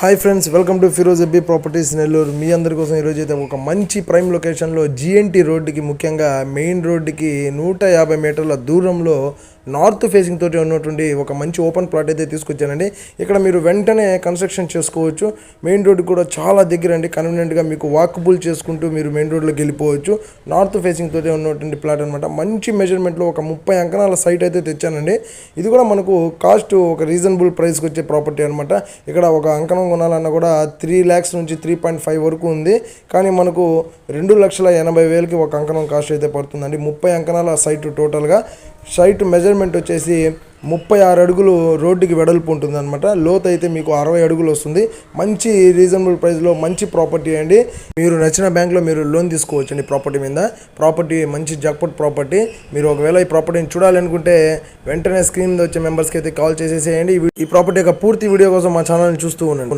Hi friends, welcome to Firoz ఎబ్బీ properties Nellore. మీ అందరి కోసం ఈరోజు అయితే ఒక మంచి ప్రైమ్ లొకేషన్లో జిఎన్టీ రోడ్డుకి, ముఖ్యంగా మెయిన్ రోడ్డుకి 150 మీటర్ల దూరంలో నార్త్ ఫేసింగ్ తోటి ఉన్నటువంటి ఒక మంచి ఓపెన్ ప్లాట్ అయితే తీసుకొచ్చానండి. ఇక్కడ మీరు వెంటనే కన్స్ట్రక్షన్ చేసుకోవచ్చు. మెయిన్ రోడ్డు కూడా చాలా దగ్గర అండి. కన్వీనియంట్గా మీకు వాకబుల్ చేసుకుంటూ మీరు మెయిన్ రోడ్లోకి వెళ్ళిపోవచ్చు. నార్త్ ఫేసింగ్ తోటి ఉన్నటువంటి ప్లాట్ అనమాట. మంచి మెజర్మెంట్లో ఒక 30 అంకణాల సైట్ అయితే తెచ్చానండి. ఇది కూడా మనకు కాస్ట్ ఒక రీజనబుల్ ప్రైస్కి వచ్చే ప్రాపర్టీ అనమాట. ఇక్కడ ఒక అంకణం కొనాలన్నా కూడా 3 lakhs నుంచి 3.5 వరకు ఉంది. కానీ మనకు 2,80,000కి ఒక అంకణం కాస్ట్ అయితే పడుతుందండి. 30 అంకణాల సైట్ టోటల్గా. సైట్ మెజర్మెంట్ వచ్చేసి 36 అడుగులు రోడ్డుకి వెడల్పు ఉంటుంది అనమాట. లోతు అయితే మీకు 60 అడుగులు వస్తుంది. మంచి రీజనబుల్ ప్రైస్లో మంచి ప్రాపర్టీ అండి. మీరు నచ్చిన బ్యాంక్లో మీరు లోన్ తీసుకోవచ్చు అండి ప్రాపర్టీ మీద. ప్రాపర్టీ మంచి జాక్పాట్ ప్రాపర్టీ. మీరు ఒకవేళ ఈ ప్రాపర్టీని చూడాలనుకుంటే వెంటనే స్క్రీన్ మీద వచ్చే మెంబర్స్కి అయితే కాల్ చేసేసేయండి. ఈ ప్రాపర్టీ యొక్క పూర్తి వీడియో కోసం మా ఛానల్ని చూస్తూ ఉండండి.